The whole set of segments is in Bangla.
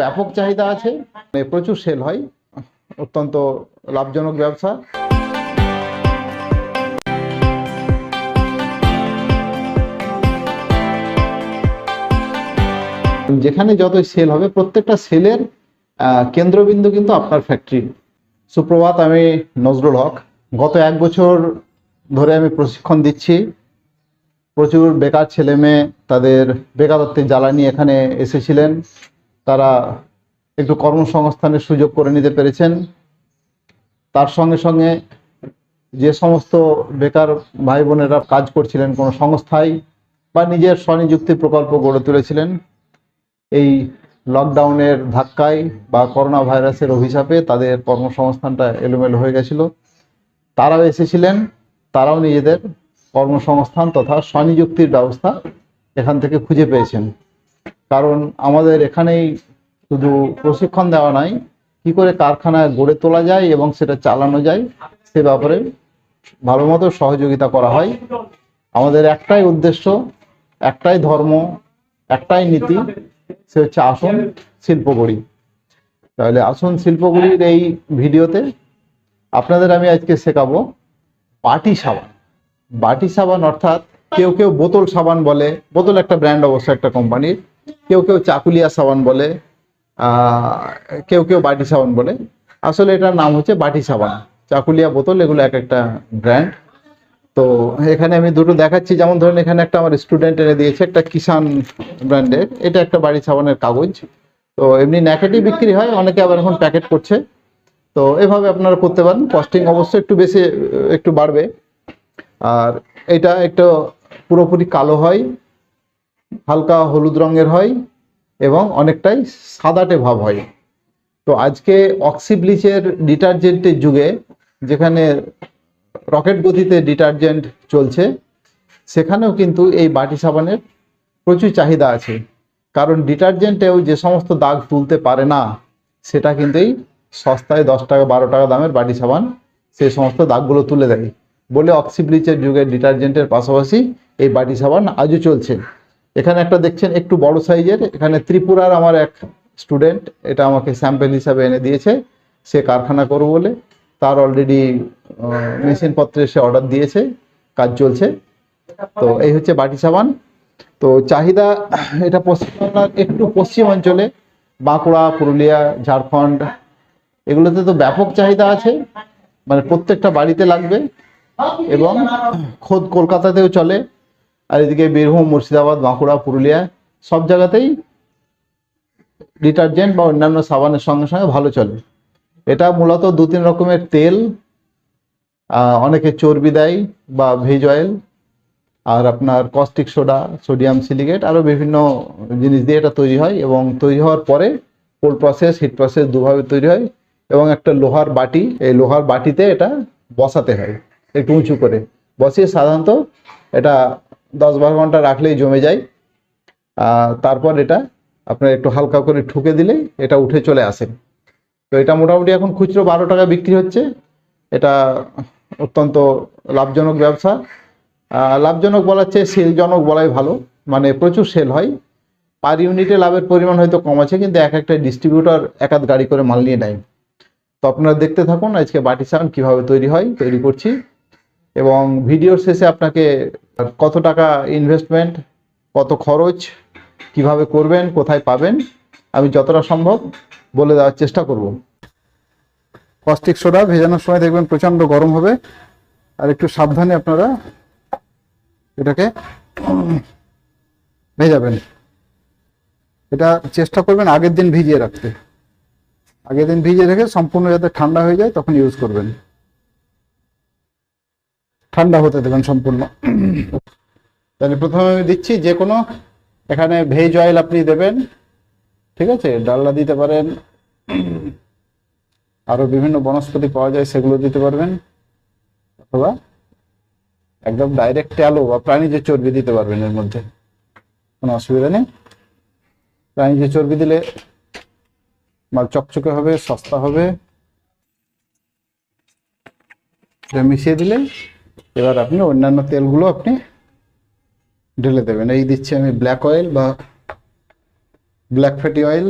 ব্যাপক চাহিদা আছে, প্রচুর সেল হয়, অত্যন্ত লাভজনক ব্যবসা। যেখানে যতই সেল হবে প্রত্যেকটা সেলের কেন্দ্রবিন্দু কিন্তু আপনার ফ্যাক্টরি। সুপ্রভাত, আমি নজরুল হক। গত 1 বছর ধরে আমি প্রশিক্ষণ দিচ্ছি। প্রচুর বেকার ছেলে মেয়ে তাদের বেকারত্বের জ্বালা নিয়ে এখানে এসেছিলেন, তারা একটু কর্মসংস্থানের সুযোগ করে নিতে পেরেছেন। তার সঙ্গে সঙ্গে যে সমস্ত বেকার ভাই বোনেরা কাজ করছিলেন কোনো সংস্থায় বা নিজের স্বনিযুক্তি প্রকল্প গড়ে তুলেছিলেন, এই লকডাউনের ধাক্কায় বা করোনা ভাইরাসের অভিশাপে তাদের কর্মসংস্থানটা এলোমেলো হয়ে গেছিল। তারাও এসেছিলেন, তারাও নিজেদের কর্মসংস্থান তথা স্বনিযুক্তির ব্যবস্থা এখান থেকে খুঁজে পেয়েছেন। কারণ আমাদের এখানেই শুধু প্রশিক্ষণ দেওয়া নয়, কী করে কারখানা গড়ে তোলা যায় এবং সেটা চালানো যায় সে ব্যাপারে ভালো মতো সহযোগিতা করা হয়। আমাদের একটাই উদ্দেশ্য, একটাই ধর্ম, একটাই নীতি, সে হচ্ছে আসুন শিল্প গড়ি। তাহলে আসুন শিল্প গড়ির এই ভিডিওতে আপনাদের আমি আজকে শেখাবো বাটি সাবান। বাটি সাবান অর্থাৎ কেউ কেউ বোতল সাবান বলে, বোতল একটা ব্র্যান্ড অবশ্য একটা কোম্পানির, কেউ কেউ চাকুলিয়া সাবান বলে, কেউ কেউ বাটি সাবান বলে। আসলে এটার নাম হচ্ছে বাটি সাবান। চাকুলিয়া, বোতল এগুলো এক একটা ব্র্যান্ড। তো এখানে আমি দুটো দেখাচ্ছি। যেমন ধরুন এখানে একটা আমার স্টুডেন্ট এনে দিয়েছে, একটা কিষান ব্র্যান্ডের, এটা একটা বাড়ি সাবানের কাগজ। তো এমনি ন্যাকেটই বিক্রি হয়, অনেকে আবার এখন প্যাকেট করছে। তো এভাবে আপনারা করতে পারেন। কস্টিং অবশ্যই একটু বেশি, একটু বাড়বে। আর এটা একটু পুরোপুরি কালো হয়, হালকা হলুদ রঙের হয় এবং অনেকটাই সাদাটে ভাব হয়। তো আজকে অক্সি ব্লিচের ডিটারজেন্টের যুগে, যেখানে রকেট গতিতে ডিটারজেন্ট চলছে, সেখানেও কিন্তু এই বাটি সাবানের প্রচুর চাহিদা আছে। কারণ ডিটারজেন্টেও যে সমস্ত দাগ তুলতে পারে না, সেটা কিন্তু এই সস্তায় 10 টাকা 12 টাকা দামের বাটি সাবান সেই সমস্ত দাগগুলো তুলে দেয় বলে অক্সি ব্লিচের যুগে ডিটারজেন্টের পাশাপাশি এই বাটি সাবান আজও চলছে। এখানে একটা দেখছেন একটু বড় সাইজের, এখানে ত্রিপুরার আমার এক স্টুডেন্ট এটা আমাকে স্যাম্পেল হিসাবে এনে দিয়েছে। সে কারখানা করবো বলে তার অলরেডি মেশিনপত্রে সে অর্ডার দিয়েছে, কাজ চলছে। তো এই হচ্ছে বাটি সাবান। তো চাহিদা এটা পশ্চিমবাংলার একটু পশ্চিম অঞ্চলে, বাঁকুড়া, পুরুলিয়া, ঝাড়খণ্ড, এগুলোতে তো ব্যাপক চাহিদা আছে, মানে প্রত্যেকটা বাড়িতে লাগবে। এবং খোদ কলকাতাতেও চলে, আর এদিকে বীরভূম, মুর্শিদাবাদ, বাঁকুড়া, পুরুলিয়া সব জায়গাতেই ডিটারজেন্ট বা অন্যান্য সাবানের সঙ্গে সঙ্গে ভালো চলে। এটা মূলত 2-3 রকমের তেল, অনেকে চর্বি দেয় বা ভেজ অয়েল, আর আপনার কস্টিক সোডা, সোডিয়াম সিলিকেট, আরও বিভিন্ন জিনিস দিয়ে এটা তৈরি হয়। এবং তৈরি হওয়ার পরে কোল্ড প্রসেস, হিট প্রসেস দুভাবে তৈরি হয়। এবং একটা লোহার বাটি, এই লোহার বাটিতে এটা বসাতে হয় একটু উঁচু করে, বসিয়ে সাধারণত এটা 10-12 ঘন্টা রাখলেই জমে যায়। তারপর এটা আপনার একটু হালকা করে ঠুকে দিলেই এটা উঠে চলে আসে। তো এটা মোটামুটি এখন খুচরো 12 টাকা বিক্রি হচ্ছে। এটা অত্যন্ত লাভজনক ব্যবসা। লাভজনক বলার চেয়ে সেলজনক বলাই ভালো, মানে প্রচুর সেল হয়। পার ইউনিটে লাভের পরিমাণ হয়তো কম আছে, কিন্তু এক একটা ডিস্ট্রিবিউটর এক আধ গাড়ি করে মাল নিয়ে নেয়। তো আপনারা দেখতে থাকুন আজকে বাটি সাবান কীভাবে তৈরি করছি। এবং ভিডিওর শেষে আপনাকে কত টাকা ইনভেস্টমেন্ট, কত খরচ, কিভাবে করবেন, কোথায় পাবেন, আমি যতটা সম্ভব বলে দেওয়ার চেষ্টা করব। কস্টিক সোডা ভেজানোর সময় দেখবেন প্রচণ্ড গরম হবে, আর একটু সাবধানে আপনারা এটাকে ভেজাবেন। এটা চেষ্টা করবেন আগের দিন ভিজিয়ে রাখতে, আগের দিন ভিজিয়ে রেখে সম্পূর্ণ যাতে ঠান্ডা হয়ে যায় তখন ইউজ করবেন। ঠান্ডা হতে দেবেন সম্পূর্ণ। তাহলে প্রথমে আমি দিচ্ছি যে কোনো, এখানে ভেজ অয়েল আপনি দেবেন, ঠিক আছে, ডালডা দিতে পারেন, আরও বিভিন্ন বনস্পতি পাওয়া যায় সেগুলো দিতে পারবেন, অথবা একদম ডাইরেক্ট ট্যালো বা প্রাণীজ চর্বি দিতে পারবেন, এর মধ্যে কোনো অসুবিধা নেই। প্রাণীজ চর্বি দিলে মাল চকচকে হবে, সস্তা হবে। এটা মিশিয়ে দিলে এবার আপনি অন্যান্য তেলগুলো আপনি ঢেলে দেবেন। এই দিচ্ছি আমি ব্ল্যাক অয়েল বা ব্ল্যাক ফ্যাটি অয়েল।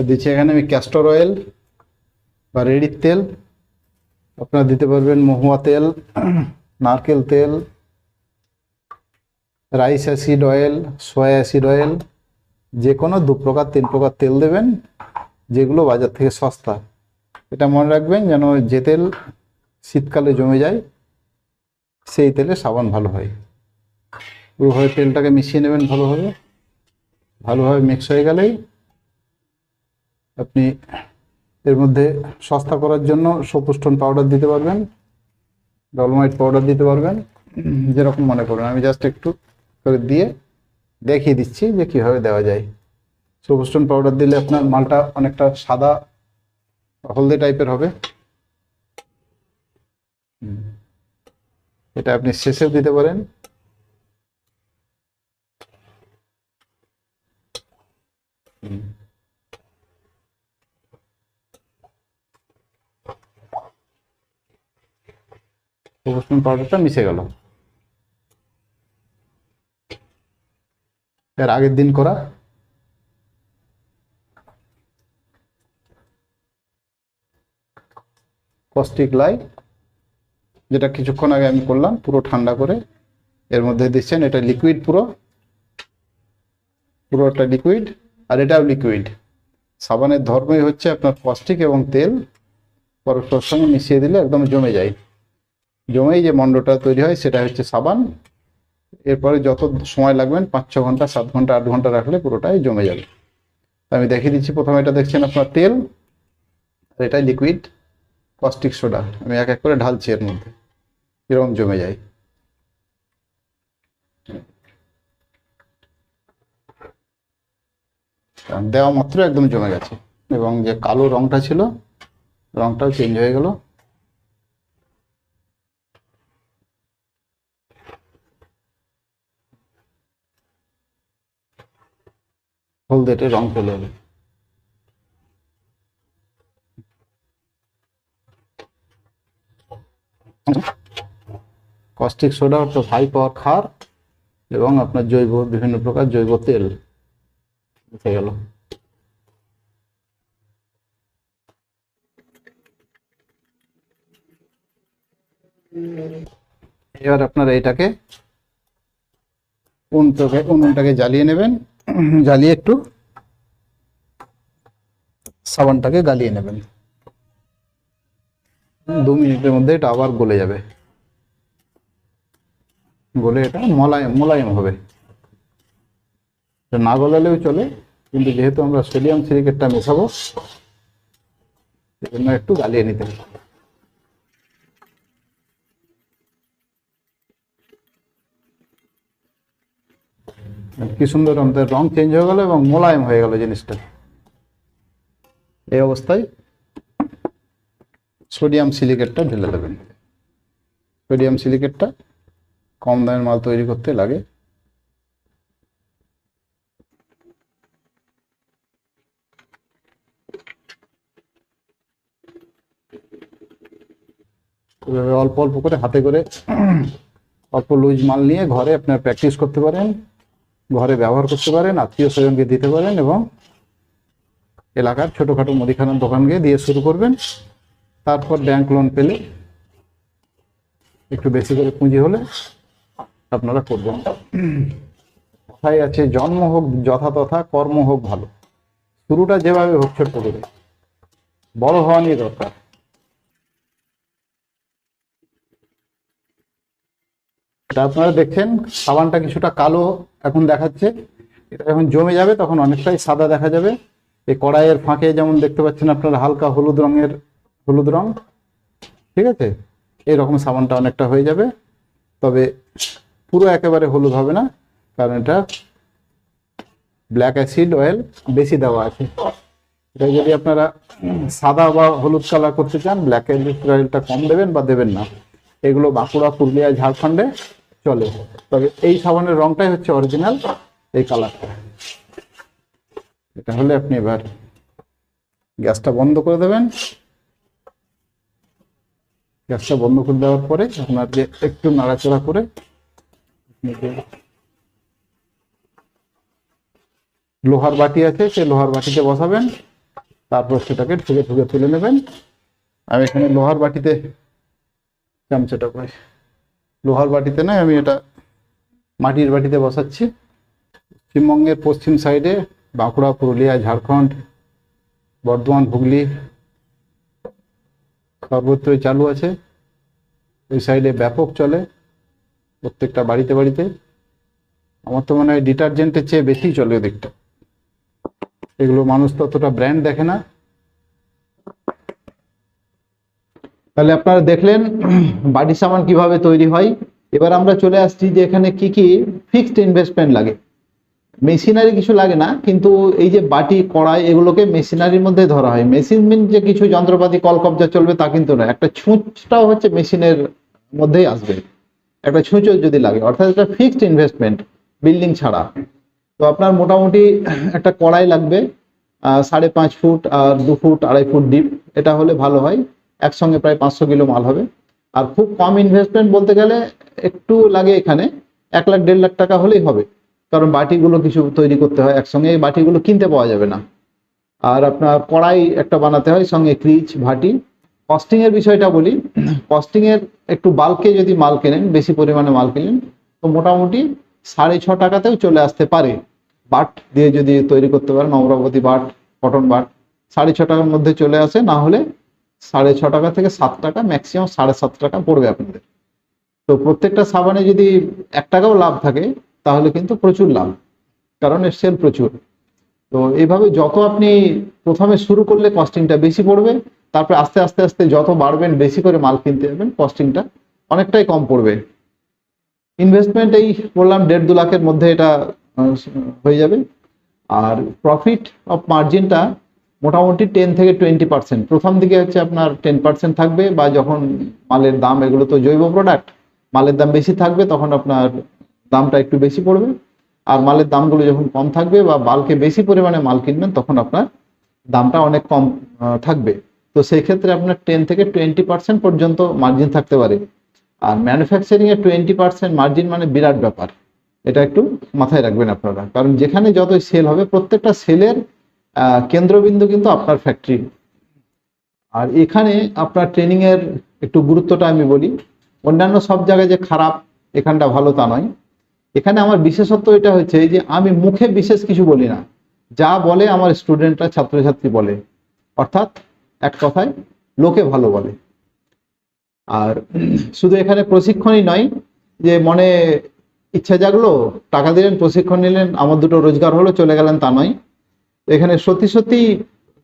দিচ্ছি এখানে আমি ক্যাস্টর অয়েল বা রেড়ির তেল, আপনারা দিতে পারবেন মহুয়া তেল, নারকেল তেল, rice acid oil, soya acid oil, যে কোনো 2 প্রকার 3 প্রকার তেল দেবেন, যেগুলো বাজার থেকে সস্তা। এটা মনে রাখবেন যেন যে তেল শীতকালে জমে যায় সেই তেলে সাবান ভালো হয়। পুরোভাবে তেলটাকে মিশিয়ে নেবেন ভালোভাবে। ভালোভাবে মিক্স হয়ে গেলেই আপনি এর মধ্যে সস্তা করার জন্য সোপুস্টোন পাউডার দিতে পারবেন, ডলমাইট পাউডার দিতে পারবেন, যেরকম মনে করবেন। আমি জাস্ট একটু করে দিয়ে দেখিয়ে দিচ্ছি যে কীভাবে দেওয়া যায়। সোপুস্টোন পাউডার দিলে আপনার মালটা অনেকটা সাদা হলদে টাইপের হবে। এটা আপনি শেষেও দিতে পারেন। সোপুস্টোন পাউডারটা মিশে গেল। এর আগের দিন করা কস্টিক লাই, যেটা কিছুক্ষণ আগে আমি করলাম, পুরো ঠান্ডা করে এর মধ্যে দিচ্ছেন। এটা লিকুইড, পুরোটা লিকুইড, আর এটাও লিকুইড। সাবানের ধর্মই হচ্ছে আপনার কস্টিক এবং তেল পরস্পরের সঙ্গে মিশিয়ে দিলে একদম জমে যায়। জমেই যে মণ্ডটা তৈরি হয় সেটা হচ্ছে সাবান। এরপরে যত সময় লাগবেন 5-6 ঘন্টা, 7 ঘন্টা, 8 ঘন্টা রাখলে পুরোটাই জমে যাবে। আমি দেখিয়ে দিচ্ছি। প্রথমে এটা দেখছেন আপনার তেল, আর এটাই লিকুইড কস্টিক সোডা। আমি এক এক করে ঢালছি এর মধ্যে, এরকম জমে যায়। দেওয়া মাত্র একদম জমে গেছে, এবং যে কালো রংটা ছিল রংটাও চেঞ্জ হয়ে গেল। হলদেটে রং চলে এলো। কস্টিক সোডা অর্থ হাই পাওয়ার ক্ষার, এবং আপনার জৈব বিভিন্ন প্রকার জৈব তেল উঠে গেল। এবার আপনারা এটাকে উনুনটাকে জ্বালিয়ে নেবেন। জ্বালিয়ে একটু সাবানটাকে গালিয়ে নেবেন। 2 মিনিটের মধ্যে এটা আবার গলে যাবে। গলে এটা মোলায়েম হবে। না গলালেও চলে, কিন্তু যেহেতু আমরা সোডিয়াম সিলিকেটটা মেশাবো সেজন্য একটু গালিয়ে নিতে হবে। কি সুন্দর আমাদের রং চেঞ্জ হয়ে গেল এবং মোলায়েম হয়ে গেল জিনিসটা। এই অবস্থায় সোডিয়াম সিলিকেটটা ঢেলে দেবেন। সোডিয়াম সিলিকেটটা কম দামের মাল তৈরি করতে লাগে। এভাবে অল্প অল্প করে হাতে করে অল্প লুজ মাল নিয়ে ঘরে আপনার প্র্যাকটিস করতে পারেন, ঘরে ব্যবহার করতে পারেন, আত্মীয় স্বজনকে দিতে পারেন, এবং এলাকার ছোটোখাটো মুদিখানার দোকানকে দিয়ে শুরু করবেন। তারপর ব্যাংক লোন পেলে একটু বেশি করে পুঁজি হলে আপনারা করবেন। কথাই আছে, জন্ম হোক যথাতথা, কর্ম হোক ভালো। শুরুটা যেভাবে হোক ছোট্ট করে, বড় হওয়া নিয়ে দরকার। এটা আপনারা দেখছেন সাবানটা কিছুটা কালো এখন দেখাচ্ছে। এটা যখন জমে যাবে তখন অনেকটাই সাদা দেখা যাবে। এই কড়াইয়ের ফাঁকে যেমন দেখতে পাচ্ছেন আপনারা হালকা হলুদ রং, ঠিক আছে, এইরকম সাবানটা অনেকটা হয়ে যাবে। তবে পুরো একেবারে হলুদ হবে না, কারণ এটা ব্ল্যাক অ্যাসিড অয়েল বেশি দেওয়া আছে। এটা যদি আপনারা সাদা বা হলুদ কালার করতে চান, ব্ল্যাক অ্যাসিড অয়েলটা কম দেবেন বা দেবেন না। এগুলো বাঁকুড়া, পুরুলিয়া, ঝাড়খণ্ডে চলে। তবে এই সাবানের রংটাই হচ্ছে অরিজিনাল এই কালারটা। এটা হলে আপনি এবার গ্যাসটা বন্ধ করে দেবেন। গ্যাসটা বন্ধ করে দেওয়ার পরে আপনার যে একটু নাড়াচাড়া করে লোহার বাটি আছে, সেই লোহার বাটিতে বসাবেন। তারপর সেটাকে ঠুকে ঠুকে তুলে নেবেন। আমি এখানে লোহার বাটিতে চামচাটা পাই, লোহার বাটিতে নয়, আমি এটা মাটির বাটিতে বসাচ্ছি। পশ্চিমবঙ্গের পশ্চিম সাইডে বাঁকুড়া, পুরুলিয়া, ঝাড়খণ্ড, বর্ধমান, হুগলি সর্বত্রই চালু আছে। ওই সাইডে ব্যাপক চলে, প্রত্যেকটা বাড়িতে বাড়িতে। আমার তো মনে হয় ডিটারজেন্টের চেয়ে বেশি চলে ওদিকটা। এগুলো মানুষ ততটা ব্র্যান্ড দেখে না। তাহলে আপনারা দেখলেন বাড়ি সামান কিভাবে তৈরি হয়। এবার আমরা চলে আসছি যে এখানে কি কি ফিক্সড ইনভেস্টমেন্ট লাগে। মেশিনারি কিছু লাগে না, কিন্তু এই যে বাটি, কড়াই, এগুলোকে মেশিনারির মধ্যে ধরা হয়। মেশিন মিন যে কিছু যন্ত্রপাতি কলকবজা চলবে তা কিন্তু নয়। একটা ছুঁচটাও হচ্ছে মেশিনের মধ্যেই আসবে, একটা ছুঁচও যদি লাগে, অর্থাৎ এটা ফিক্সড ইনভেস্টমেন্ট বিল্ডিং ছাড়া। তো আপনার মোটামুটি একটা কড়াই লাগবে 5.5 ফুট আর 2 ফুট 2.5 ফুট ডিপ, এটা হলে ভালো হয়। একসঙ্গে প্রায় 500 কিলো মাল হবে। আর খুব কম ইনভেস্টমেন্ট বলতে গেলে একটু লাগে এখানে, 1 লাখ 1.5 লাখ টাকা হলেই হবে। কারণ বাটিগুলো কিছু তৈরি করতে হয়, একসঙ্গে এই বাটিগুলো কিনতে পাওয়া যাবে না। আর আপনার কড়াই একটা বানাতে হয়, সঙ্গে ক্রিচ, ভাটি। কস্টিং এর বিষয়টা বলি। কস্টিং এর একটু বাল্কে যদি মাল কেনেন, বেশি পরিমাণে মাল কেনেন, তো মোটামুটি 6.5 টাকাতেও চলে আসতে পারে। বাট দিয়ে যদি তৈরি করতে পারেন, অমরাবতী বাট, কটন বাট, 6.5 টাকার মধ্যে চলে আসে। না হলে 6.5 টাকা থেকে 7 টাকা, ম্যাক্সিমাম 7.5 টাকা পড়বে আপনাদের। তো প্রত্যেকটা সাবানে যদি 1 টাকাও লাভ থাকে তাহলে কিন্তু প্রচুর লাভ, কারণ এর সেল প্রচুর। তো এইভাবে যত আপনি প্রথমে শুরু করলে কস্টিংটা বেশি পড়বে, তারপরে আস্তে আস্তে আস্তে যত বাড়বেন, বেশি করে মাল কিনতে যাবেন, কস্টিংটা অনেকটাই কম পড়বে। ইনভেস্টমেন্ট এই বললাম 1.5-2 লাখের মধ্যে এটা হয়ে যাবে। আর প্রফিট অফ মার্জিনটা মোটামুটি 10 থেকে 20%। প্রথম দিকে হচ্ছে আপনার 10% থাকবে, বা যখন মালের দাম, এগুলো তো জৈব প্রোডাক্ট, মালের দাম বেশি থাকবে তখন আপনার দামটা একটু বেশি পড়বে। আর মালের দামগুলো যখন কম থাকবে বা বাল্কে বেশি পরিমাণে মাল কিনবেন, তখন আপনার দামটা অনেক কম থাকবে। তো সেই ক্ষেত্রে আপনার 10 থেকে 20% পর্যন্ত মার্জিন থাকতে পারে। আর ম্যানুফ্যাকচারিং এর 20% মার্জিন মানে বিরাট ব্যাপার, এটা একটু মাথায় রাখবেন আপনারা। কারণ যেখানে যতই সেল হবে, প্রত্যেকটা সেলের কেন্দ্রবিন্দু কিন্তু আপনার ফ্যাক্টরি। আর এখানে আপনার ট্রেনিং এর একটু গুরুত্বটা আমি বলি। অন্যান্য সব জায়গায় যে খারাপ, এখানটা ভালো তা নয়। এখানে আমার বিশেষত্ব এটা হচ্ছে যে আমি মুখে বিশেষ কিছু বলি না, যা বলে আমার স্টুডেন্টরা, ছাত্রছাত্রী বলে। অর্থাৎ এক কথায় লোকে ভালো বলে। আর শুধু এখানে প্রশিক্ষণই নয় যে মনে ইচ্ছা জাগলো, টাকা দিলেন, প্রশিক্ষণ নিলেন, আমার দুটো রোজগার হলো, চলে গেলেন, তা নয়। এখানে সত্যি সত্যি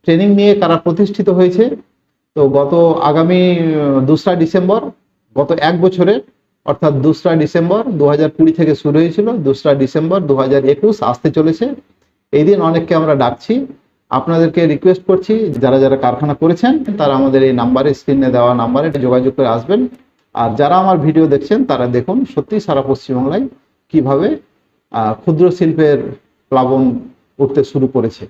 ট্রেনিং নিয়ে কারা প্রতিষ্ঠিত হয়েছে। তো আগামী 2রা ডিসেম্বর, গত 1 বছরে, অর্থাৎ 2রা ডিসেম্বর 2020 থেকে শুরু হয়েছিল, 2রা ডিসেম্বর 2021 আসতে চলেছে। এই দিন অনেককে আমরা ডাকছি। আপনাদেরকে রিকোয়েস্ট করছি, যারা যারা কারখানা করেছেন তারা আমাদের এই নাম্বারে, স্ক্রিনে দেওয়া নাম্বারে যোগাযোগ করে আসবেন। আর যারা আমার ভিডিও দেখছেন তারা দেখুন সত্যি সারা পশ্চিমবাংলায় কিভাবে ক্ষুদ্র শিল্পের প্লাবন উঠতে শুরু করেছে।